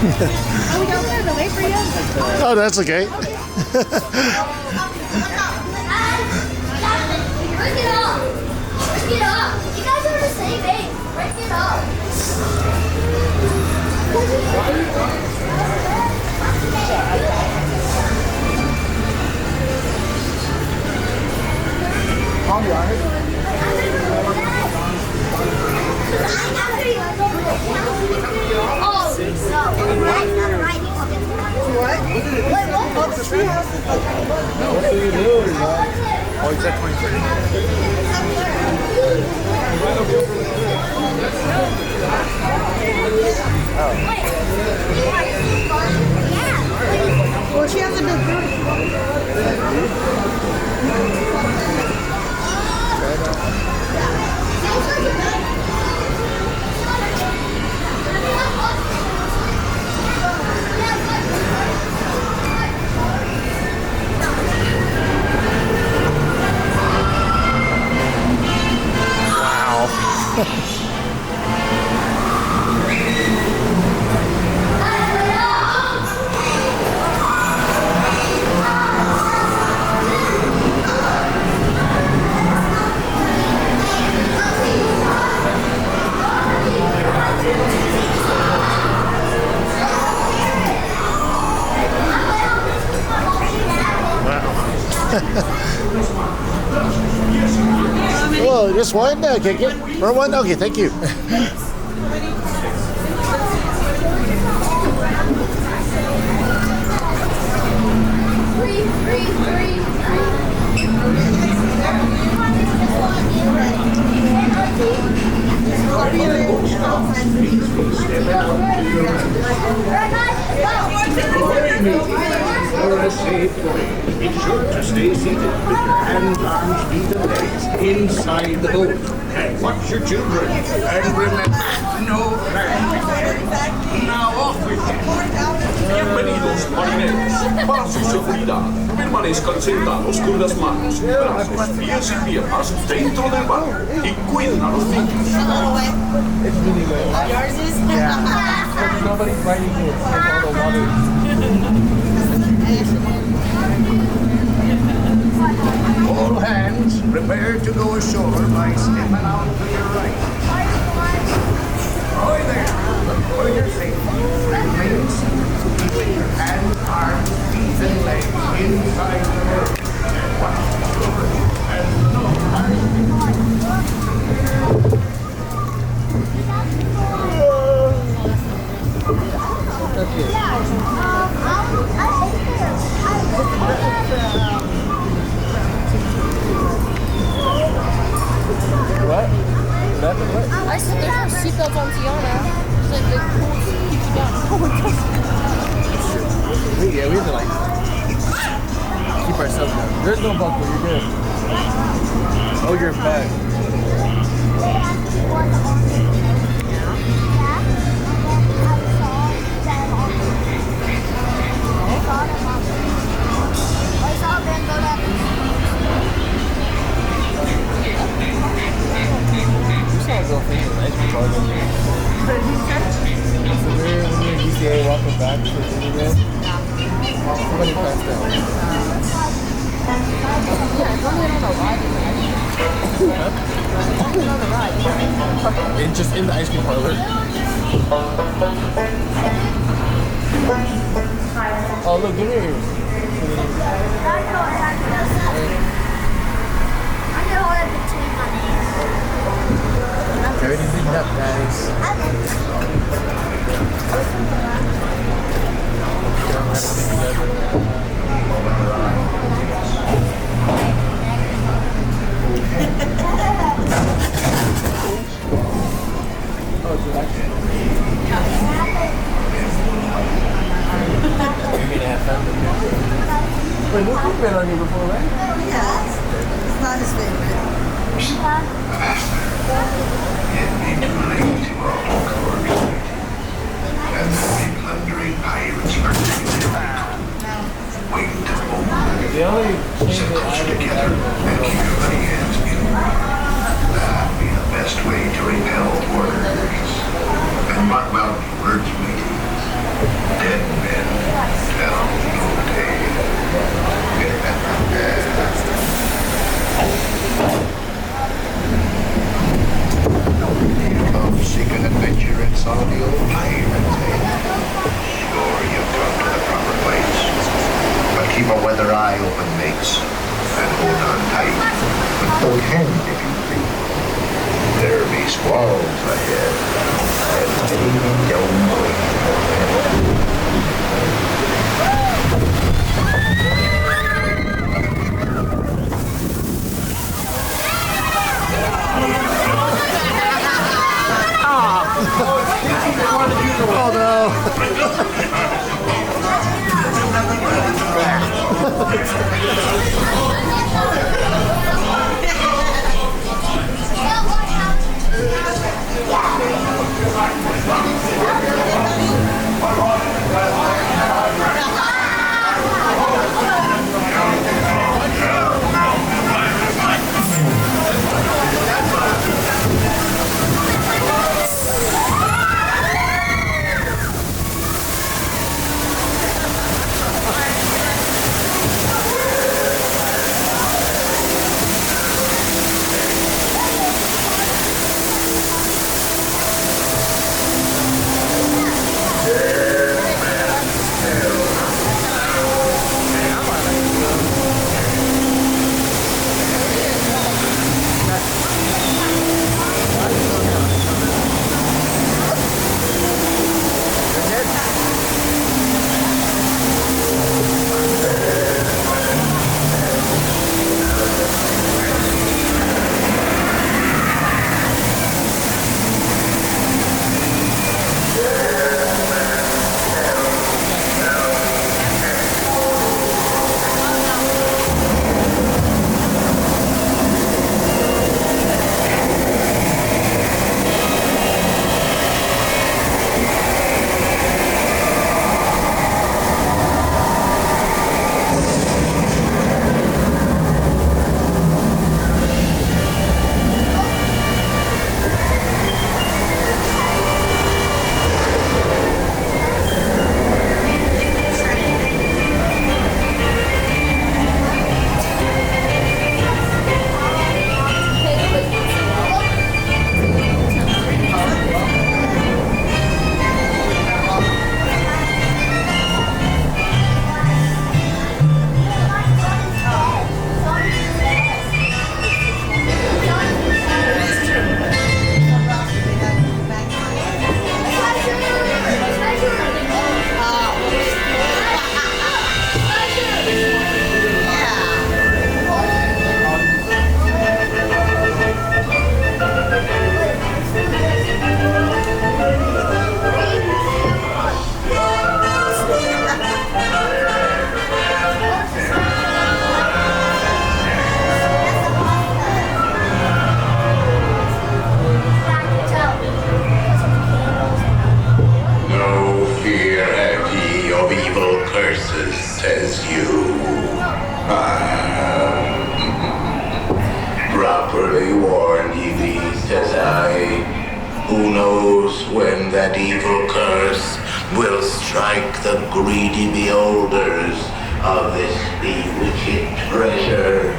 we don't have to wait for you. Oh, that's okay. Break it up. Break it up. You guys are the same age. Break it up. I'll be honest. What? Oh, the tree house is like What do you do? Oh, it's at 23. well, she hasn't been through Well, just one? Okay, for one? Okay, thank you. For a safe way, be sure to stay seated with your hands, arms, feet, and legs inside the boat. And watch your children. And remember, no crashing. Now off with you. Bienvenidos, marineros. Para su seguridad, permanezcan sentados con las manos, brazos, pies y piernas dentro del barco y cuiden a los niños. It's really good. yours is. Because nobody's biting it. It's like all the water. All hands, prepare to go ashore by stepping out to your right. Ahoy there! Look for your safety. Remain seated, keeping your hands, arms, feet, and legs inside the boat. And watch the door. And no What? Nothing? What? I said there's no seatbelts on Tiana. It's like the pools keep you down. Yeah, we have to like keep ourselves down. There's no buckle, you're good. Oh, you're back. You saw a girlfriend in an ice cream parlor. So when you're in DCA walking back to Disneyland, somebody passed out. And just in the ice cream parlor. Oh look, give me yours. Already beaten up, guys. Wait, Luke's been on here before, right? Yes. It's not his favorite. It may be related to our course. And the plundering pirates are wait a moment. The only thing that I would Together and keep your money hands moving. That'd be the best way to repel orders. And mark well words waiting. real naivete. Sure, you've come to the proper place. But keep a weather eye open, mates. And hold on tight. With both hands, if you please. There be squalls ahead. And they don't wait. Oh no. Properly warned ye these as I. Who knows when that evil curse will strike the greedy beholders of this bewitched treasure.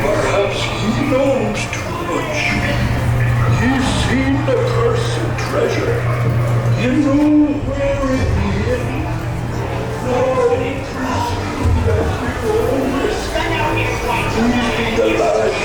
Perhaps he knows too much. He's seen the cursed treasure. You know where it is. Nobody trusts you that you always be the last.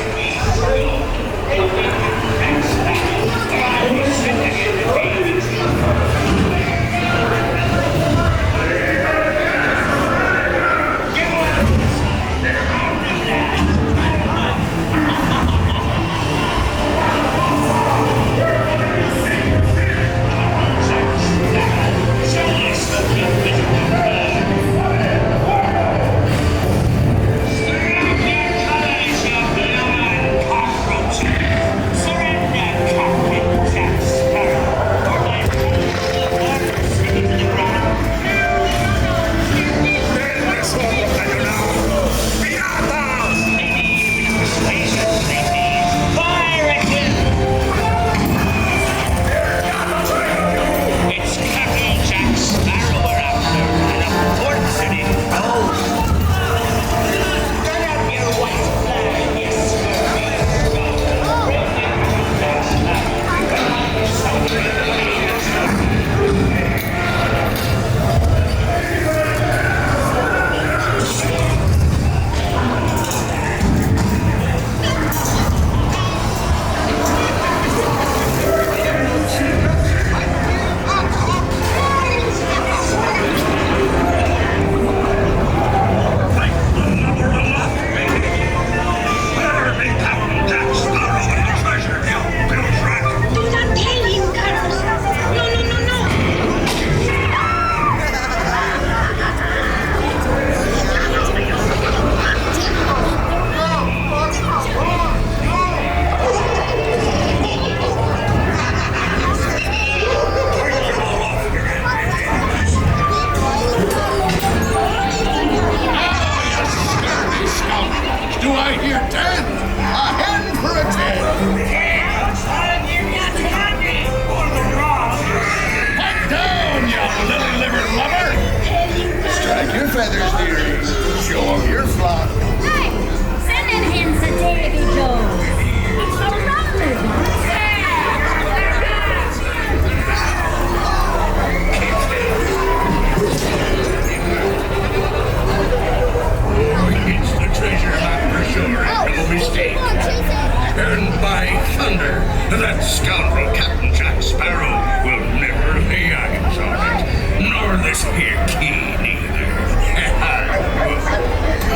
plunder. That scoundrel Captain Jack Sparrow will never lay eyes on it. Nor this here key, neither.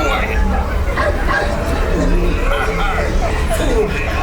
Why? Fool me.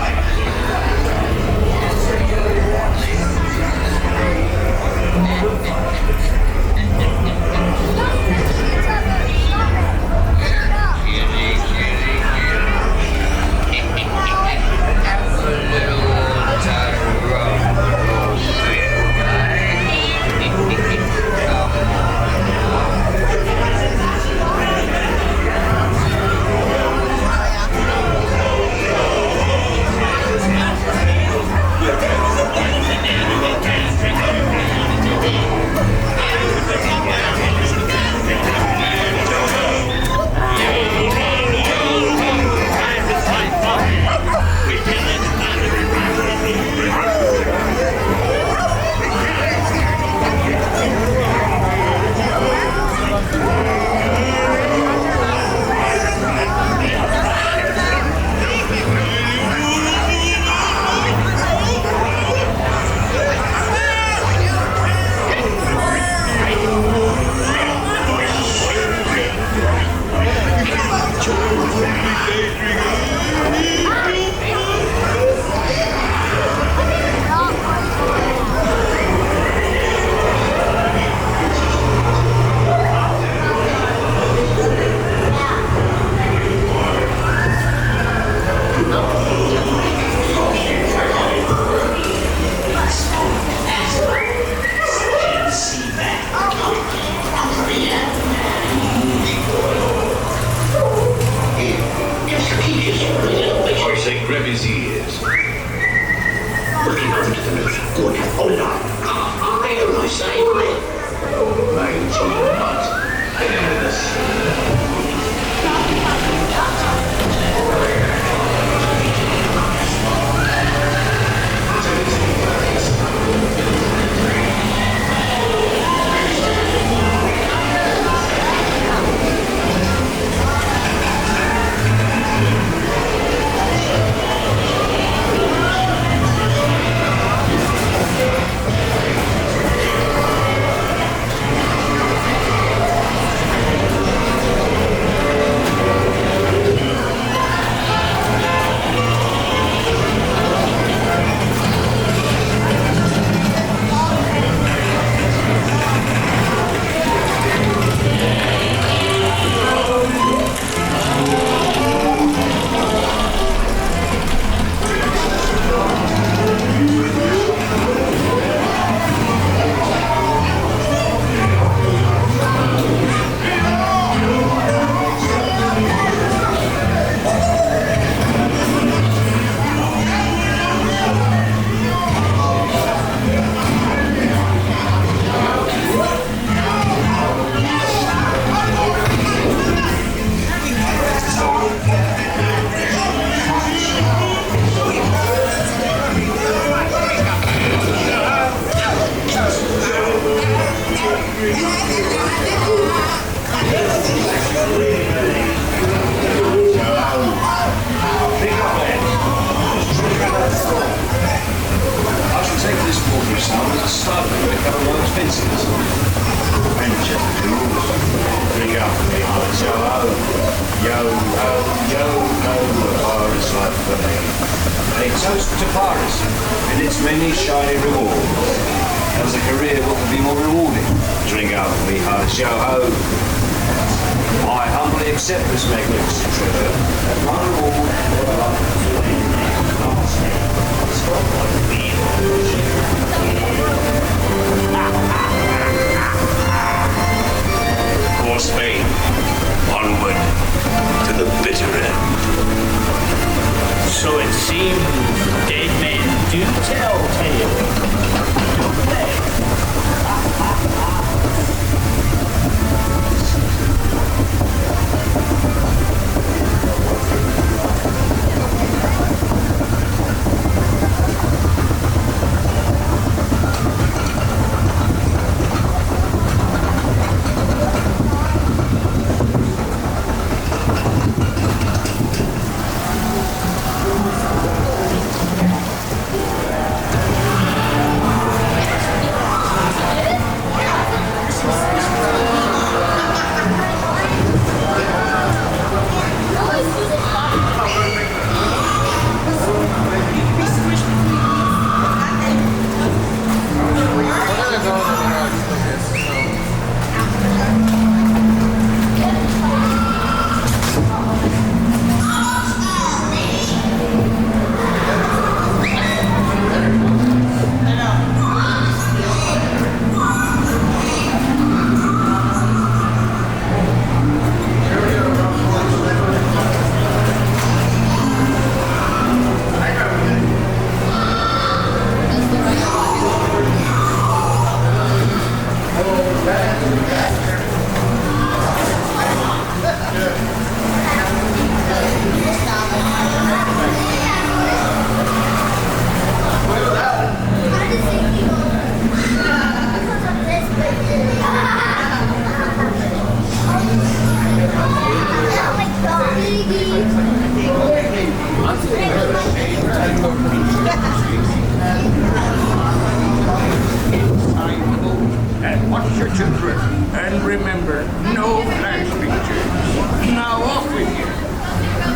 your children. And remember, no flash pictures. Now off with you.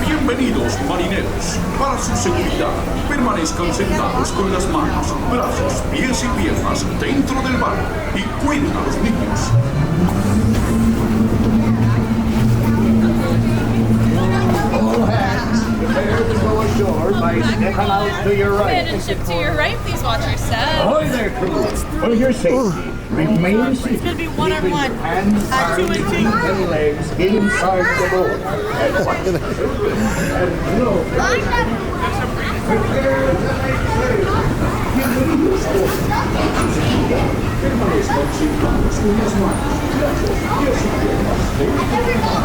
Bienvenidos, marineros. Para su seguridad, permanezcan sentados con las manos, brazos, pies y piernas dentro del barco y cuiden a los niños. All hands, prepare to go ashore by stepping out to your right. And ship to your right, please watch your step. Ahoy there, crew. For your safety, remain seated. It's gonna be one-on-one. Keeping your hands, Two arms, and two. feet, and legs inside the boat. And watch the children. And no. Prepare to make sail. Bienvenidos a los permanezcan sentados con las manos, brazos, pies y piernas dentro del mar.